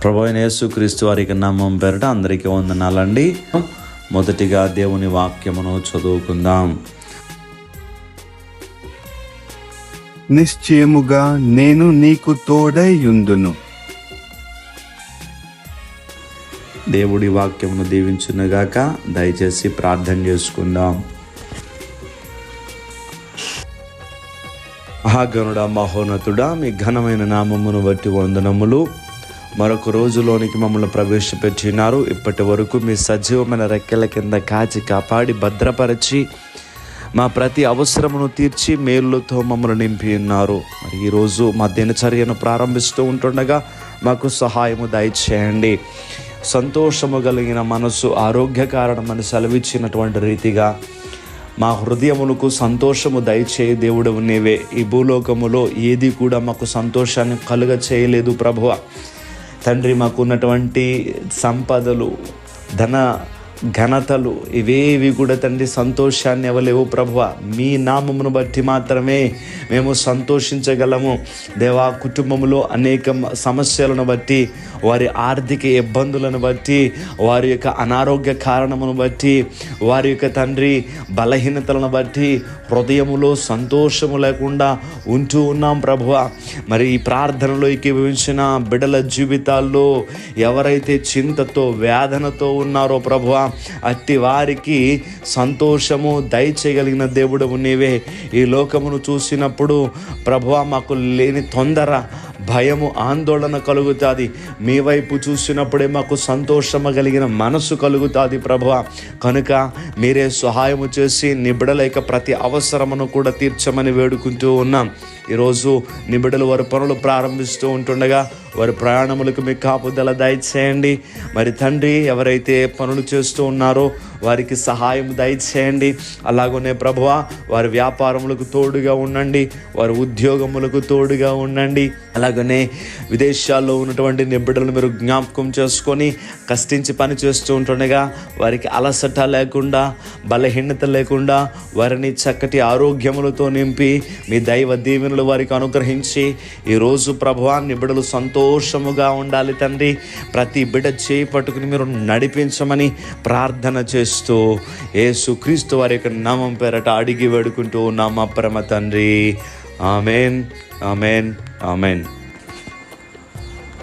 ప్రభువైన యేసుక్రీస్తు వారి నామం పేరిట అందరికీ వందనాలండి. మొదటిగా దేవుని వాక్యమును చదువుకుందాం. నిశ్చయముగా నేను నీకు తోడై యుందును. దేవుడి వాక్యమును దీవించునుగాక. దయచేసి ప్రార్థన చేసుకుందాం. మహాగణుడా, మహోన్నతుడా, మీ ఘనమైన నామమును బట్టి వందనములు. మరొక రోజులోనికి మమ్మల్ని ప్రవేశపెట్టినారు. ఇప్పటి వరకు మీ సజీవమైన రెక్కల కింద కాచి కాపాడి భద్రపరిచి మా ప్రతి అవసరమును తీర్చి మేలుతో మమ్మల్ని నింపి ఉన్నారు. మరి ఈరోజు మా దినచర్యను ప్రారంభిస్తూ ఉంటుండగా మాకు సహాయము దయచేయండి. సంతోషము కలిగిన మనసు ఆరోగ్యకారణమని సెలవిచ్చినటువంటి రీతిగా మా హృదయములకు సంతోషము దయచేయి దేవుడవు నీవే. ఈ భూలోకములో ఏది కూడా మాకు సంతోషాన్ని కలుగ చేయలేదు ప్రభువా. తండ్రి, మాకున్నటువంటి సంపదలు, ధన ఘనతలు ఇవేవి కూడా తండ్రి సంతోషాన్ని ఇవ్వలేవు ప్రభువా. మీ నామమును బట్టి మాత్రమే మేము సంతోషించగలము దేవా. కుటుంబంలో అనేక సమస్యలను బట్టి, వారి ఆర్థిక ఇబ్బందులను బట్టి, వారి యొక్క అనారోగ్య కారణమును బట్టి, వారి యొక్క తండ్రి బలహీనతలను బట్టి హృదయములో సంతోషము లేకుండా ఉంటూ ఉన్నాం ప్రభువా. మరి ఈ ప్రార్థనలో ఏకీభవించిన బిడ్డల జీవితాల్లో ఎవరైతే చింతతో వేదనతో ఉన్నారో ప్రభువా, అట్టి వారికి సంతోషము దయచేయగలిగిన దేవుడవు నీవే. ఈ లోకమును చూసినప్పుడు ప్రభువా మాకు లేని తొందర, భయము, ఆందోళన కలుగుతుంది. మీ వైపు చూసినప్పుడే మాకు సంతోషము కలిగిన మనసు కలుగుతుంది ప్రభువా. కనుక మీరే సహాయము చేసి నిబిడల యొక్క ప్రతి అవసరమును కూడా తీర్చమని వేడుకుంటూ ఉన్నాం. ఈరోజు నిబిడలు వారి పనులు ప్రారంభిస్తూ ఉంటుండగా వారి ప్రయాణములకు మీ కాపుదల దయచేయండి. మరి తండ్రి, ఎవరైతే పనులు చేస్తూ ఉన్నారో వారికి సహాయం దయచేయండి. అలాగనే ప్రభువా వారి వ్యాపారములకు తోడుగా ఉండండి, వారి ఉద్యోగములకు తోడుగా ఉండండి. అలాగనే విదేశాల్లో ఉన్నటువంటి నిబిడలను మీరు జ్ఞాపకం చేసుకొని కష్టించి పని చేస్తూ ఉంటుండగా వారికి అలసట లేకుండా, బలహీనత లేకుండా వారిని చక్కటి ఆరోగ్యములతో నింపి మీ దైవ దీవెనలు వారికి అనుగ్రహించి ఈరోజు ప్రభువా నిబిడలు సంతోషముగా ఉండాలి తండ్రి. ప్రతి బిడ్డ చేయి పట్టుకుని మీరు నడిపించమని ప్రార్థన చేస్తూ యేసుక్రీస్తు వారి యొక్క నామం పేరట అడిగి వేడుకుంటూ ఉన్నాం మా పరమ తండ్రి. Amen, amen, amen.